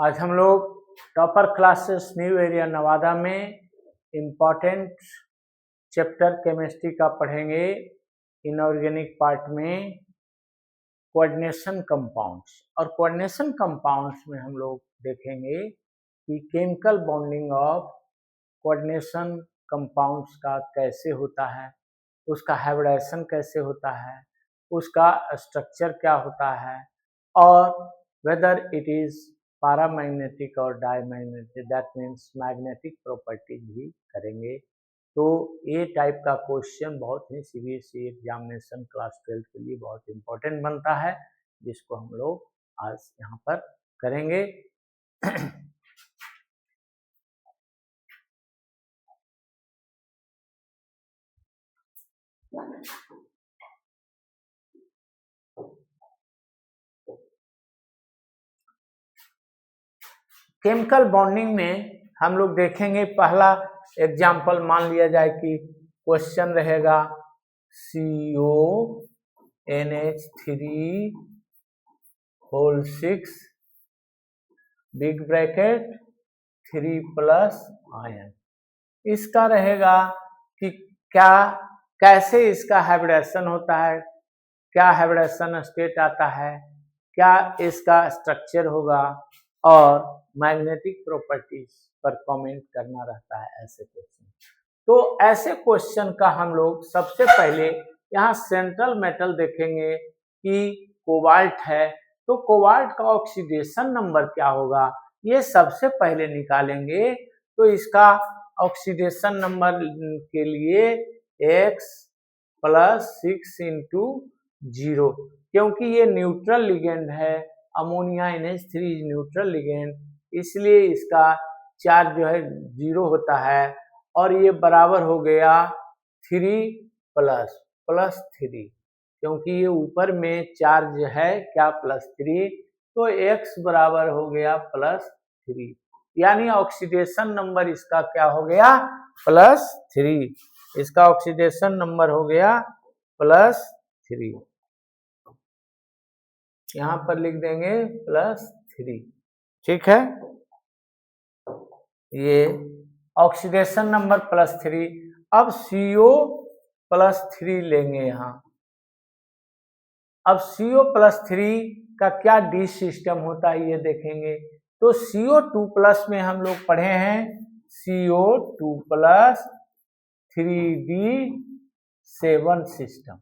आज हम लोग topper classes new area Nawada में इम्पॉर्टेंट चैप्टर केमिस्ट्री का पढ़ेंगे। इनऑर्गेनिक पार्ट में कोऑर्डिनेशन कंपाउंड्स, और कोऑर्डिनेशन कंपाउंड्स में हम लोग देखेंगे कि chemical bonding of coordination compounds का कैसे होता है, उसका हाइब्रिडाइजेशन कैसे होता है, उसका स्ट्रक्चर क्या होता है, और वेदर इट इज पैरामैग्नेटिक और diamagnetic, that means magnetic properties भी करेंगे। तो ये टाइप का क्वेश्चन बहुत ही सीबीएसई एग्जामिनेशन क्लास 12 के लिए बहुत इंपॉर्टेंट बनता है, जिसको हम लोग आज यहाँ पर करेंगे। केमिकल बॉन्डिंग में हम लोग देखेंगे, पहला एग्जाम्पल मान लिया जाए कि क्वेश्चन रहेगा CONH3 बिग ब्रैकेट 3+ आयन। इसका रहेगा कि क्या कैसे इसका हाइब्रिडेशन होता है, क्या हाइब्रिडेशन स्टेट आता है, क्या इसका स्ट्रक्चर होगा, और मैग्नेटिक प्रॉपर्टीज पर कमेंट करना रहता है ऐसे क्वेश्चन। तो ऐसे क्वेश्चन का हम लोग सबसे पहले यहाँ सेंट्रल मेटल देखेंगे कि कोबाल्ट है, तो कोबाल्ट का ऑक्सीडेशन नंबर क्या होगा ये सबसे पहले निकालेंगे। तो इसका ऑक्सीडेशन नंबर के लिए X+6 × 0, क्योंकि ये न्यूट्रल लिगेंड है, अमोनिया NH3 न्यूट्रल लिगेंड, इसलिए इसका चार्ज जो है 0 होता है, और ये बराबर हो गया 3+3, क्योंकि ये ऊपर में चार्ज है क्या +3, तो X बराबर हो गया +3, यानी ऑक्सीडेशन नंबर इसका क्या हो गया +3। इसका ऑक्सीडेशन नंबर हो गया +3, यहाँ पर लिख देंगे +3, ठीक है। ये ऑक्सीडेशन नंबर +3। अब CO+3 लेंगे यहाँ। अब CO+3 का क्या डी सिस्टम होता है ये देखेंगे। तो CO2+ में हम लोग पढ़े हैं CO2+ 3D7 system.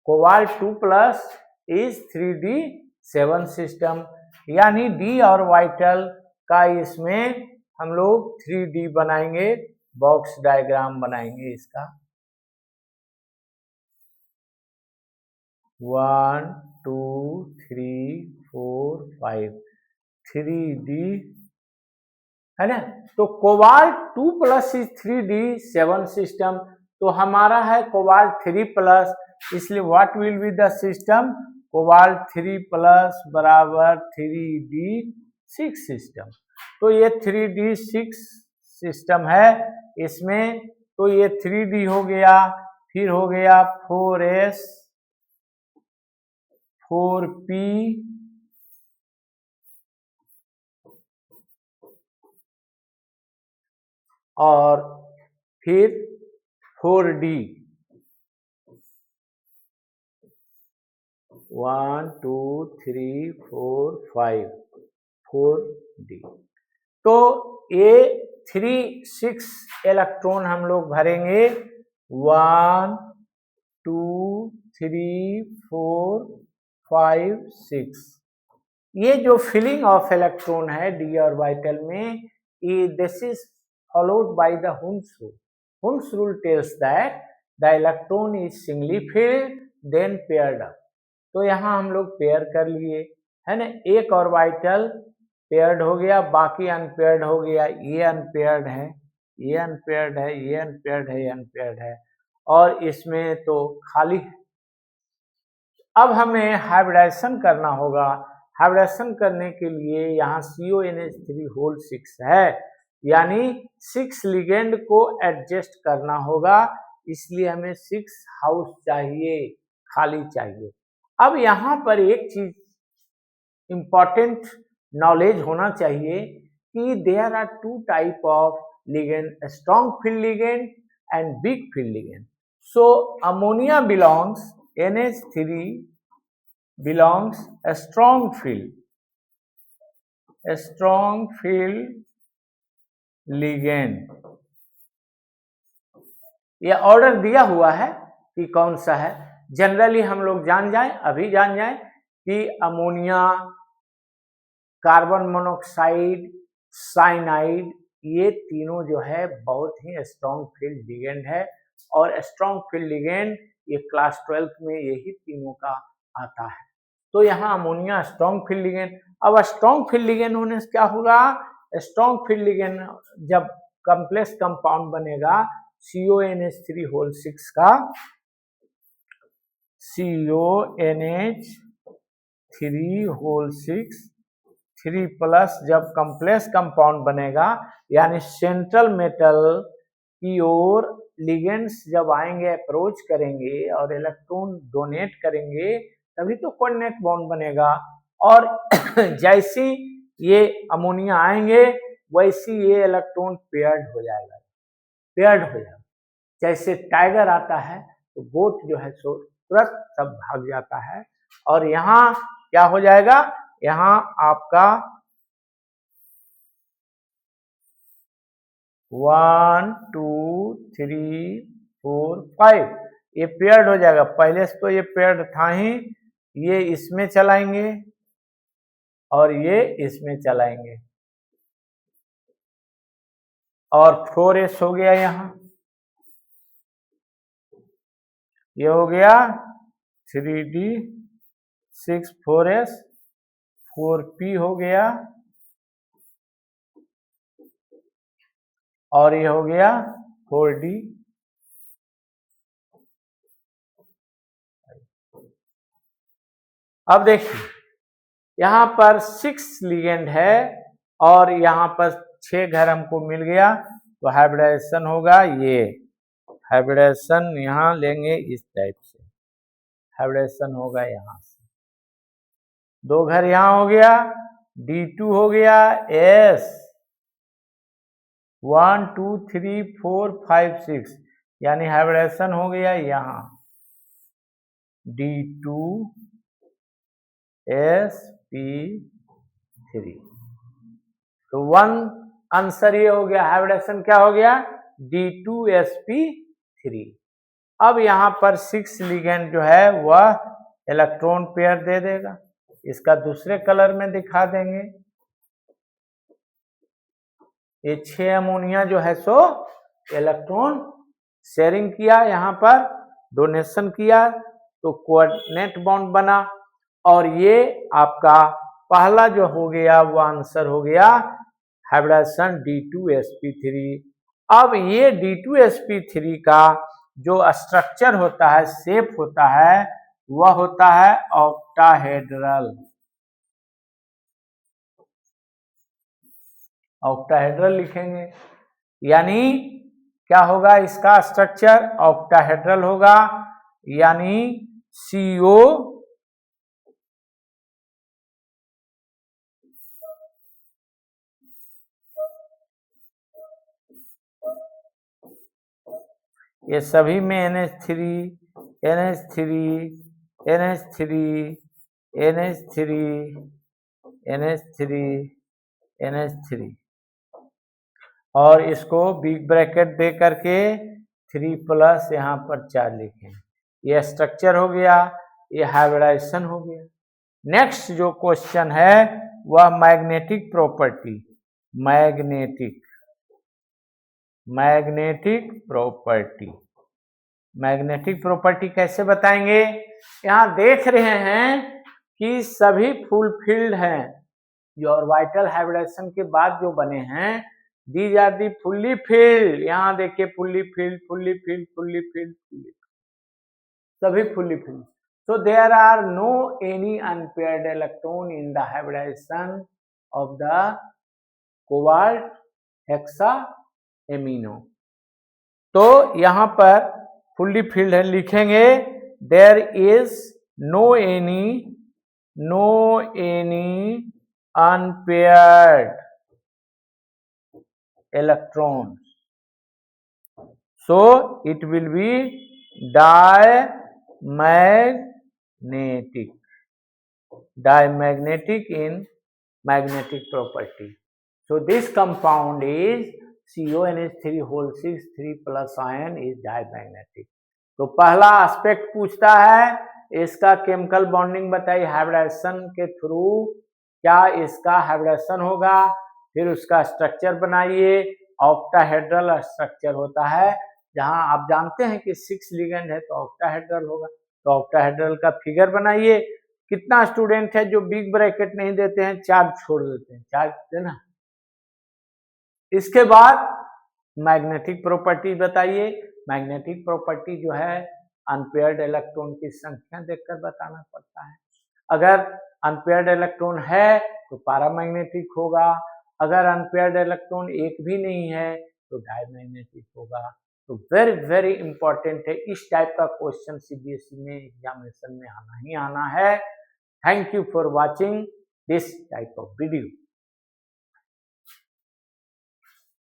Cobalt 2+ is 3D7 system, यानी डी ऑर्बिटल का इसमें हम लोग 3D बनाएंगे, बॉक्स डायग्राम बनाएंगे इसका 1 2 3 4 5 3D है ना। तो कोबाल्ट 2+ इज 3D7 सिस्टम, तो हमारा है कोबाल्ट 3+, इसलिए what will be the system, cobalt 3+ बराबर 3D6 सिस्टम। तो ये 3D6 सिस्टम है इसमें, तो ये 3D हो गया, फिर हो गया 4S 4P और फिर 4D 1 2 3 4 5 4D। तो ये 3 6 इलेक्ट्रॉन हम लोग भरेंगे, 1 2 3 4 5 6। ये जो फिलिंग ऑफ इलेक्ट्रॉन है डी ऑर्बिटल में, ये this is followed by the Hund's rule. Hund's rule tells that the electron is singly filled then paired up. तो यहाँ हम लोग पेयर कर लिए है ना, एक ऑर्बिटल पेयर्ड हो गया, बाकी अनपेयर्ड हो गया, ये अनपेयर्ड है, ये अनपेयर्ड है, ये अनपेयर्ड है, ये अनपेयर्ड है, और इसमें तो खाली है। अब हमें हाइब्रिडाइजेशन करना होगा। हाइब्रिडाइजेशन करने के लिए यहाँ CONH3 है, यानी 6 लिगेंड को एडजस्ट करना होगा, इसलिए हमें 6 हाउस चाहिए, खाली चाहिए। अब यहाँ पर एक चीज इंपॉर्टेंट नॉलेज होना चाहिए कि there are two type of ligand, strong field ligand and weak field ligand. So ammonia belongs, NH3 belongs a strong field ligand. ये ऑर्डर दिया हुआ है कि कौन सा है. जनरली हम लोग जान जाएं, अभी जान जाएं कि अमोनिया, कार्बन मोनोऑक्साइड, साइनाइड, ये तीनों जो है बहुत ही स्ट्रॉन्ग फील्ड लिगेंड है. और स्ट्रॉन्ग फील्ड लिगेंड ये क्लास 12th में यही तीनों का आता है. तो यहाँ अमोनिया स्ट्रॉन्ग फील्ड लिगेंड. अब स्ट्रॉन्ग फील्ड लिगेंड होने से क्या होगा, स्ट्रॉन्ग फील्ड लिगेंड जब कॉम्प्लेक्स कंपाउंड बनेगा CONH3 होल 6 का, CONH3 होल 6 3 प्लस जब कॉम्प्लेक्स कंपाउंड बनेगा, यानी सेंट्रल मेटल की ओर लिगेंड्स जब आएंगे, अप्रोच करेंगे और इलेक्ट्रॉन डोनेट करेंगे, तभी तो कोऑर्डिनेट बॉन्ड बनेगा. और जैसी ये अमोनिया आएंगे वैसी ये इलेक्ट्रॉन पेयर्ड हो जाएगा. जैसे टाइगर आता है तो गोट जो है सो तुरंत सब भाग जाता है. और यहाँ क्या हो जाएगा, यहाँ आपका 1 2 3 4 5 ये पेयर्ड हो जाएगा. पहले से तो ये पेयर्ड था ही, ये इसमें चलाएंगे और ये इसमें चलाएंगे और 4s हो गया. यहाँ ये हो गया 3d 6 4s 4p हो गया और ये हो गया 4d. अब देखिए यहाँ पर 6 लिगेंड है और यहाँ पर 6 घर हमको मिल गया. तो हाइब्रिडाइजेशन होगा, ये हाइब्रिडाइजेशन यहाँ लेंगे इस टाइप से, हाइब्रिडाइजेशन होगा यहाँ से. 2 घर यहाँ हो गया, D2 हो गया, S 1 2 3 4 5 6 यानी हाइब्रिडाइजेशन हो गया यहाँ D2 sp3. तो 1 आंसर ये हो गया, हाइब्रिडेशन क्या हो गया, D2sp3. अब यहाँ पर 6 लिगेंड जो है वह इलेक्ट्रॉन पेयर दे देगा. इसका दूसरे कलर में दिखा देंगे. ये 6 अमोनिया जो है सो इलेक्ट्रॉन शेयरिंग किया, यहाँ पर डोनेशन किया, तो कोऑर्डिनेट बॉन्ड बना. और ये आपका पहला जो हो गया वो आंसर हो गया हाइब्रिडाइजेशन D2sp3. अब ये D2sp3 का जो स्ट्रक्चर होता है, शेप होता है, वह होता है ऑक्टाहेड्रल. ऑक्टाहेड्रल लिखेंगे, यानी क्या होगा, इसका स्ट्रक्चर ऑक्टाहेड्रल होगा. यानी CO ये सभी में NH3 NH3 NH3 NH3 NH3 NH3 और इसको बिग ब्रैकेट दे करके 3 प्लस यहाँ पर 4 लिखें. ये स्ट्रक्चर हो गया, ये हाइब्रिडाइजेशन हो गया. नेक्स्ट जो क्वेश्चन है वह मैग्नेटिक प्रॉपर्टी. मैग्नेटिक प्रॉपर्टी कैसे बताएंगे. यहाँ देख रहे हैं कि सभी फुलफिल्ड हैं. जो ऑर्बिटल हाइब्रिडेशन के बाद जो बने हैं, these are the fully filled. यहाँ देखिए फुल्ली फिल्ड, सभी fully filled. So there are no any unpaired electron in the hybridization of the cobalt hexaamino. तो यहाँ पर फुल्ली फिल्ड है, लिखेंगे there is no any unpaired electrons. So it will be diamagnetic in magnetic property. So this compound is CONH3 whole 6 3 plus ion is diamagnetic. तो पहला aspect पूछता है इसका केमिकल बॉन्डिंग बताइए, हाइब्रिडेशन के थ्रू क्या इसका हाइब्रिडेशन होगा, फिर उसका स्ट्रक्चर बनाइए, ऑक्टाहेड्रल स्ट्रक्चर होता है, जहां आप जानते हैं कि 6 लिगेंड है तो ऑक्टाहेड्रल होगा, तो ऑक्टाहेड्रल का फिगर बनाइए। कितना स्टूडेंट है जो बिग ब्रैकेट नहीं देते हैं, चार्ज छोड़ देते हैं, चार्ज देना। इसके बाद मैग्नेटिक प्रॉपर्टी बताइए, मैग्नेटिक प्रॉपर्टी जो है अनपेयर्ड इलेक्ट्रॉन की संख्या देखकर बताना पड़ता है। अगर अनपेयर्ड इलेक्ट्रॉन है तो पैरामैग्नेटिक होगा, अगर अनपेयर्ड इलेक्ट्रॉन एक भी नहीं है तो डायमैग्नेटिक होगा। तो वेरी वेरी इंपॉर्टेंट है, इस टाइप का क्वेश्चन सीबीएसई में एग्जामिनेशन में आना ही आना है। Thank you for watching this type of video.